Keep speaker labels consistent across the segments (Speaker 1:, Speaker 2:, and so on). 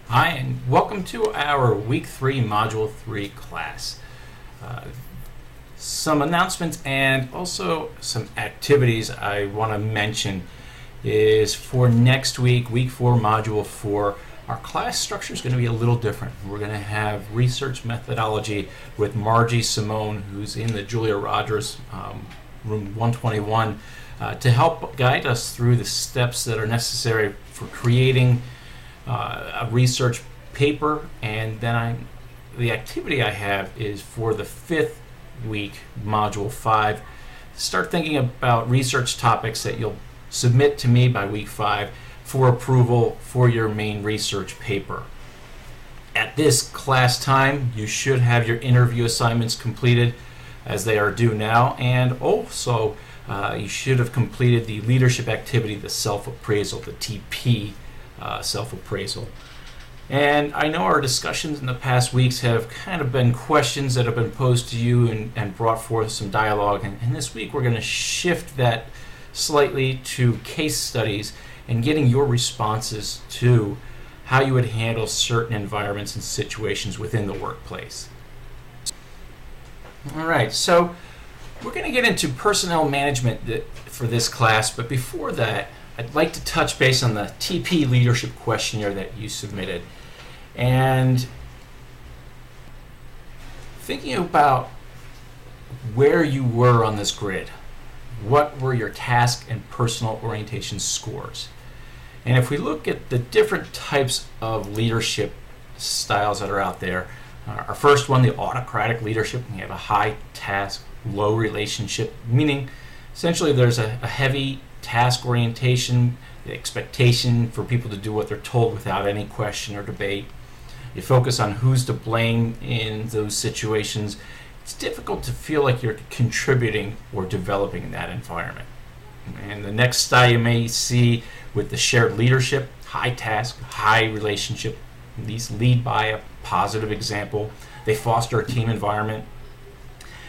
Speaker 1: Hi, and welcome to our Week 3, Module 3 class. Some announcements and also some activities I want to mention is for next week, Week 4, Module 4, our class structure is going to be a little different. We're going to have research methodology with Margie Simone, who's in the Julia Rogers room 121, to help guide us through the steps that are necessary for creating a research paper. And then the activity I have is for the 5th week, Module 5. Start thinking about research topics that you'll submit to me by week 5 for approval for your main research paper. At this class time, you should have your interview assignments completed as they are due now, and also you should have completed the leadership activity, the self-appraisal, the TP self-appraisal. And I know our discussions in the past weeks have kind of been questions that have been posed to you and brought forth some dialogue. And this week we're going to shift that slightly to case studies and getting your responses to how you would handle certain environments and situations within the workplace. All right, so we're going to get into personnel management for this class, but before that, I'd like to touch base on the TP leadership questionnaire that you submitted. And thinking about where you were on this grid, what were your task and personal orientation scores? And if we look at the different types of leadership styles that are out there, our first one, the autocratic leadership, we have a high task, low relationship, meaning essentially there's a heavy task orientation, the expectation for people to do what they're told without any question or debate. You focus on who's to blame in those situations. It's difficult to feel like you're contributing or developing in that environment. And the next style you may see with the shared leadership, high task, high relationship. These lead by a positive example. They foster a team environment,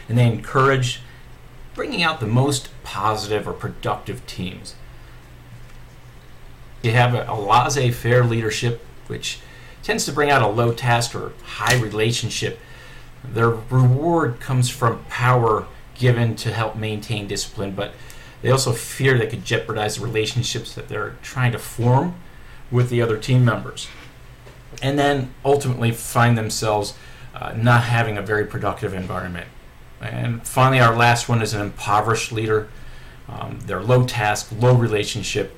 Speaker 1: and they encourage bringing out the most positive or productive teams. You have a laissez-faire leadership, which tends to bring out a low task or high relationship. Their reward comes from power given to help maintain discipline, but they also fear that could jeopardize the relationships that they're trying to form with the other team members. And then ultimately find themselves not having a very productive environment. And finally, our last one is an impoverished leader. They're low task, low relationship.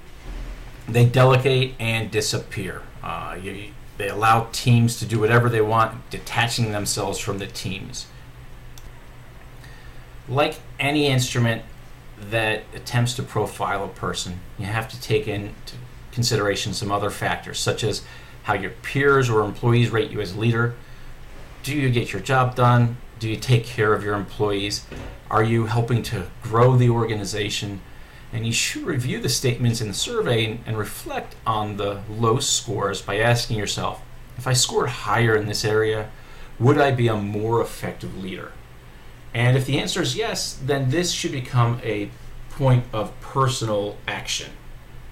Speaker 1: They delegate and disappear. They allow teams to do whatever they want, detaching themselves from the teams. Like any instrument that attempts to profile a person, you have to take into consideration some other factors, such as how your peers or employees rate you as leader. Do you get your job done? Do you take care of your employees? Are you helping to grow the organization? And you should review the statements in the survey and reflect on the low scores by asking yourself, if I scored higher in this area, would I be a more effective leader? And if the answer is yes, then this should become a point of personal action.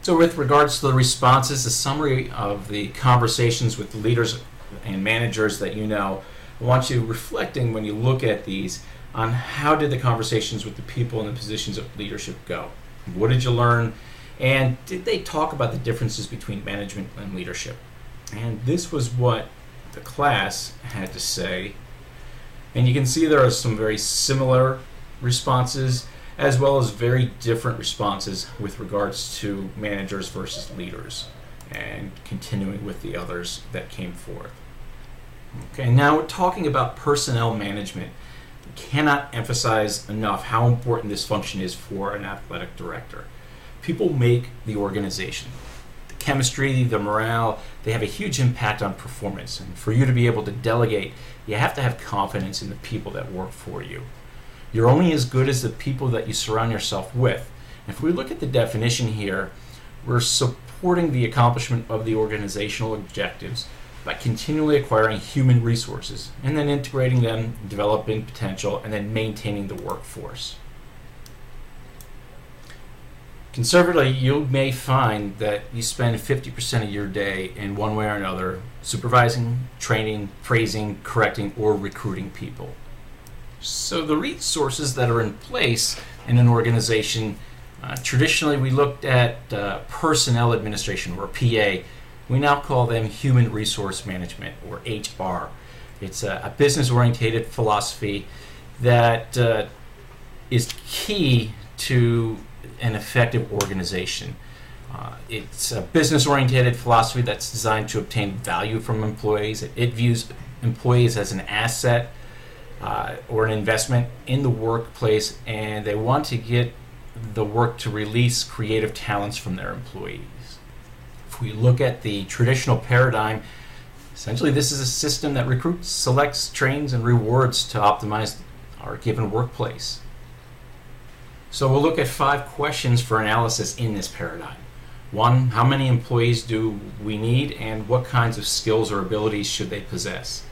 Speaker 1: So with regards to the responses, the summary of the conversations with the leaders and managers that you know, I want you reflecting when you look at these on how did the conversations with the people in the positions of leadership go? What did you learn? And did they talk about the differences between management and leadership? And this was what the class had to say. And you can see there are some very similar responses as well as very different responses with regards to managers versus leaders, and continuing with the others that came forth. Okay, now we're talking about personnel management. We cannot emphasize enough how important this function is for an athletic director. People make the organization. The chemistry, the morale, they have a huge impact on performance. And for you to be able to delegate, you have to have confidence in the people that work for you. You're only as good as the people that you surround yourself with. If we look at the definition here, we're supporting the accomplishment of the organizational objectives by continually acquiring human resources and then integrating them, developing potential, and then maintaining the workforce. Conservatively, you may find that you spend 50% of your day in one way or another supervising, training, praising, correcting, or recruiting people. So the resources that are in place in an organization, traditionally we looked at personnel administration, or PA. We now call them human resource management, or HR. It's a business-oriented philosophy that is key to an effective organization. It's a business-oriented philosophy that's designed to obtain value from employees. It views employees as an asset or an investment in the workplace, and they want to get the work to release creative talents from their employees. If we look at the traditional paradigm, essentially this is a system that recruits, selects, trains, and rewards to optimize our given workplace. So we'll look at 5 questions for analysis in this paradigm. 1, how many employees do we need and what kinds of skills or abilities should they possess?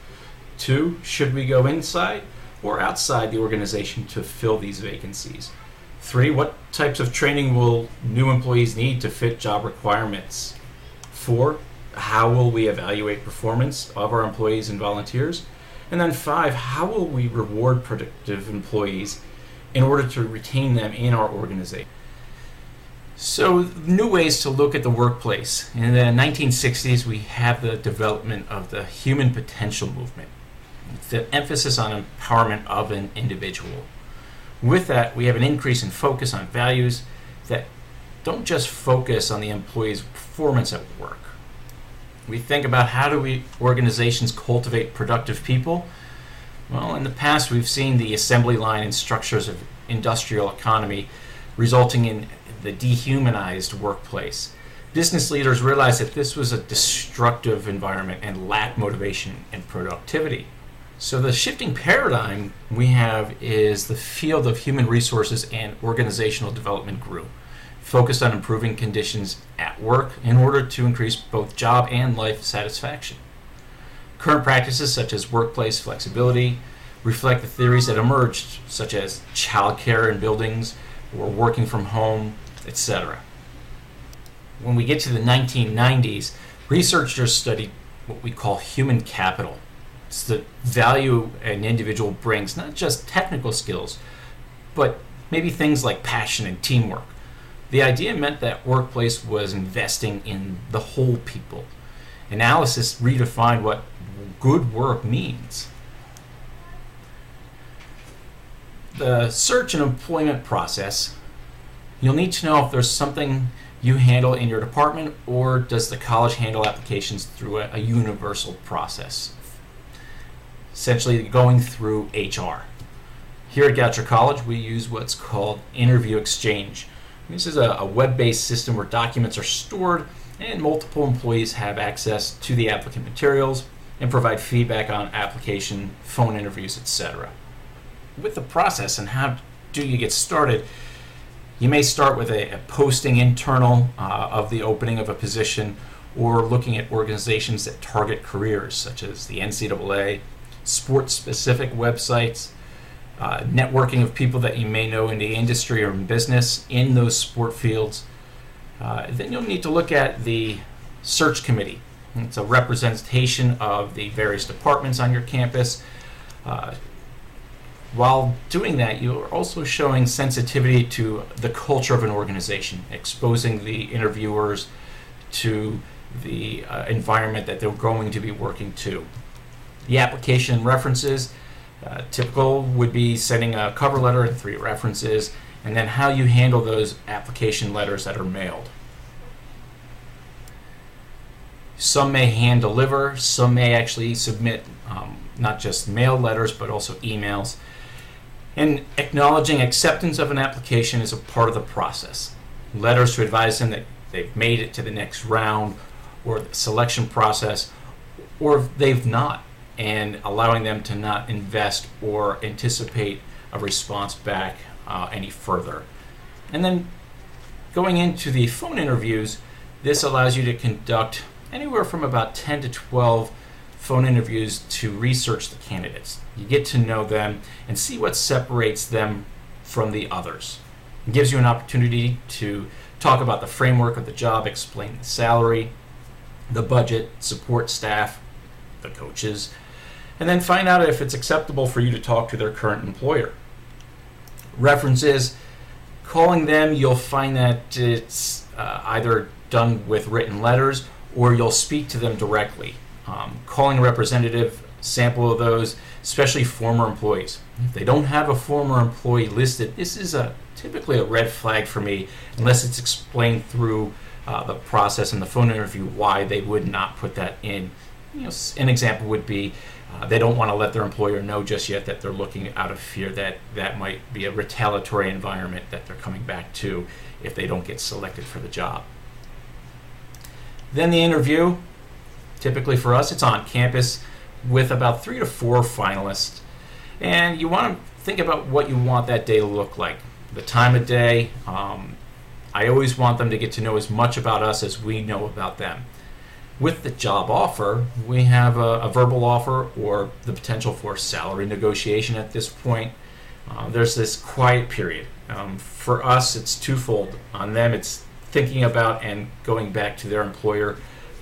Speaker 1: 2, should we go inside or outside the organization to fill these vacancies? 3, what types of training will new employees need to fit job requirements? 4, how will we evaluate performance of our employees and volunteers? And then 5, how will we reward productive employees in order to retain them in our organization? So, new ways to look at the workplace. In the 1960s, we have the development of the human potential movement. It's the emphasis on empowerment of an individual. With that, we have an increase in focus on values that don't just focus on the employee's performance at work. We think about how do organizations cultivate productive people. Well, in the past, we've seen the assembly line and structures of industrial economy resulting in the dehumanized workplace. Business leaders realized that this was a destructive environment and lacked motivation and productivity. So the shifting paradigm we have is the field of human resources and organizational development grew, focused on improving conditions at work in order to increase both job and life satisfaction. Current practices such as workplace flexibility reflect the theories that emerged, such as childcare in buildings or working from home, etc. When we get to the 1990s, researchers studied what we call human capital. It's the value an individual brings, not just technical skills, but maybe things like passion and teamwork. The idea meant that workplace was investing in the whole people. Analysis redefined what good work means. The search and employment process, you'll need to know if there's something you handle in your department, or does the college handle applications through a universal process, essentially going through HR. Here at Goucher College, we use what's called Interview Exchange. This is a web-based system where documents are stored and multiple employees have access to the applicant materials and provide feedback on application, phone interviews, etc. With the process and how do you get started, you may start with a posting internal of the opening of a position, or looking at organizations that target careers such as the NCAA, sports-specific websites, networking of people that you may know in the industry or in business in those sport fields. Then you'll need to look at the search committee. It's a representation of the various departments on your campus. While doing that, you're also showing sensitivity to the culture of an organization, exposing the interviewers to the environment that they're going to be working to. The application references, typical would be sending a cover letter and 3 references, and then how you handle those application letters that are mailed. Some may hand deliver, some may actually submit not just mail letters but also emails. And acknowledging acceptance of an application is a part of the process. Letters to advise them that they've made it to the next round or the selection process, or if they've not, and allowing them to not invest or anticipate a response back any further. And then going into the phone interviews, this allows you to conduct anywhere from about 10 to 12 phone interviews to research the candidates. You get to know them and see what separates them from the others. It gives you an opportunity to talk about the framework of the job, explain the salary, the budget, support staff, the coaches, and then find out if it's acceptable for you to talk to their current employer. References, calling them, you'll find that it's either done with written letters or you'll speak to them directly. Calling a representative, sample of those, especially former employees. If they don't have a former employee listed, this is typically a red flag for me, unless it's explained through the process in the phone interview why they would not put that in. An example would be they don't want to let their employer know just yet that they're looking out of fear that that might be a retaliatory environment that they're coming back to if they don't get selected for the job. Then the interview, typically for us, it's on campus with about 3 to 4 finalists. And you want to think about what you want that day to look like. The time of day, I always want them to get to know as much about us as we know about them. With the job offer, we have a verbal offer or the potential for salary negotiation at this point. There's this quiet period. For us, it's twofold. On them, it's thinking about and going back to their employer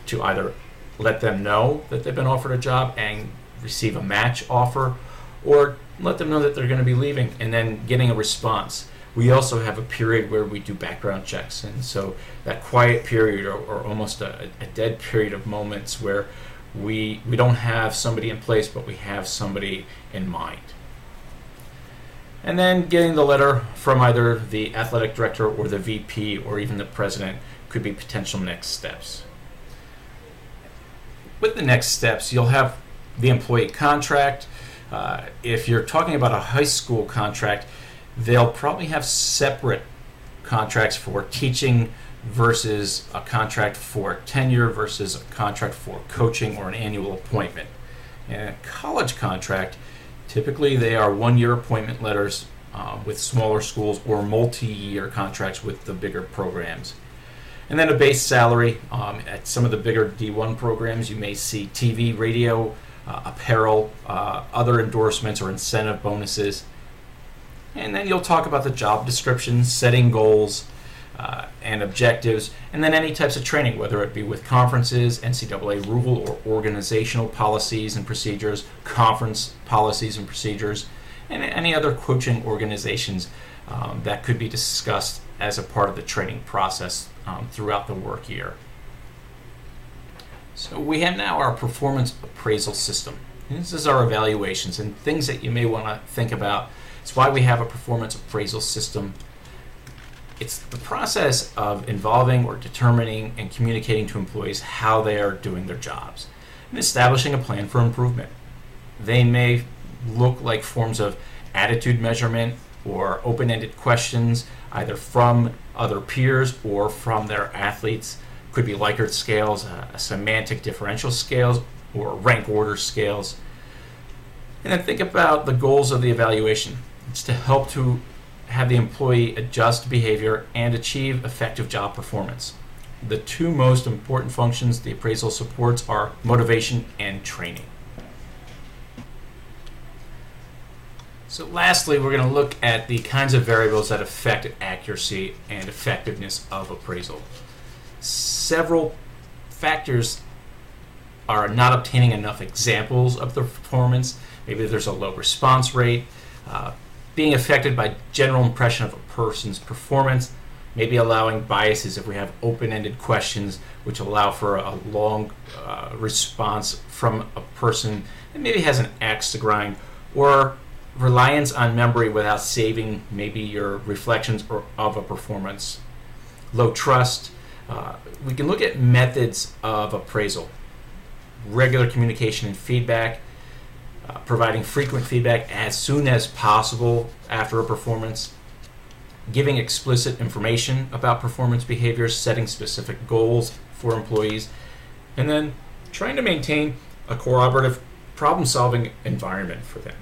Speaker 1: to either let them know that they've been offered a job and receive a match offer, or let them know that they're going to be leaving and then getting a response. We also have a period where we do background checks, and so that quiet period or almost a dead period of moments where we don't have somebody in place, but we have somebody in mind. And then getting the letter from either the athletic director or the VP or even the president could be potential next steps. With the next steps, you'll have the employee contract. If you're talking about a high school contract, they'll probably have separate contracts for teaching versus a contract for tenure versus a contract for coaching or an annual appointment. And a college contract, typically they are 1-year appointment letters with smaller schools or multi-year contracts with the bigger programs. And then a base salary. At some of the bigger D1 programs, you may see TV, radio, apparel, other endorsements or incentive bonuses. And then you'll talk about the job description, setting goals and objectives, and then any types of training, whether it be with conferences, NCAA rule or organizational policies and procedures, conference policies and procedures, and any other coaching organizations that could be discussed as a part of the training process throughout the work year. So we have now our performance appraisal system. And this is our evaluations and things that you may want to think about. It's why we have a performance appraisal system. It's the process of involving or determining and communicating to employees how they are doing their jobs and establishing a plan for improvement. They may look like forms of attitude measurement or open-ended questions, either from other peers or from their athletes. Could be Likert scales, semantic differential scales, or rank order scales. And then think about the goals of the evaluation. It's to help to have the employee adjust behavior and achieve effective job performance. The two most important functions the appraisal supports are motivation and training. So lastly, we're going to look at the kinds of variables that affect accuracy and effectiveness of appraisal. Several factors are not obtaining enough examples of the performance. Maybe there's a low response rate, being affected by general impression of a person's performance, maybe allowing biases if we have open-ended questions which allow for a long response from a person that maybe has an axe to grind, or reliance on memory without saving maybe your reflections of a performance. Low trust. We can look at methods of appraisal. Regular communication and feedback, providing frequent feedback as soon as possible after a performance, giving explicit information about performance behaviors, setting specific goals for employees, and then trying to maintain a collaborative problem-solving environment for them.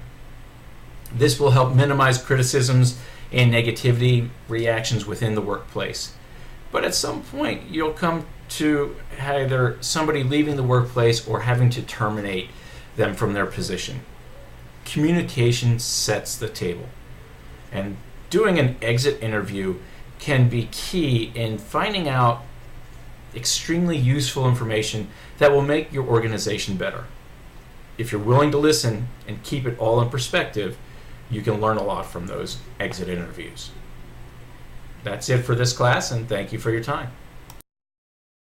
Speaker 1: This will help minimize criticisms and negativity reactions within the workplace. But at some point, you'll come to either somebody leaving the workplace or having to terminate them from their position. Communication sets the table. And doing an exit interview can be key in finding out extremely useful information that will make your organization better. If you're willing to listen and keep it all in perspective, you can learn a lot from those exit interviews. That's it for this class, and thank you for your time.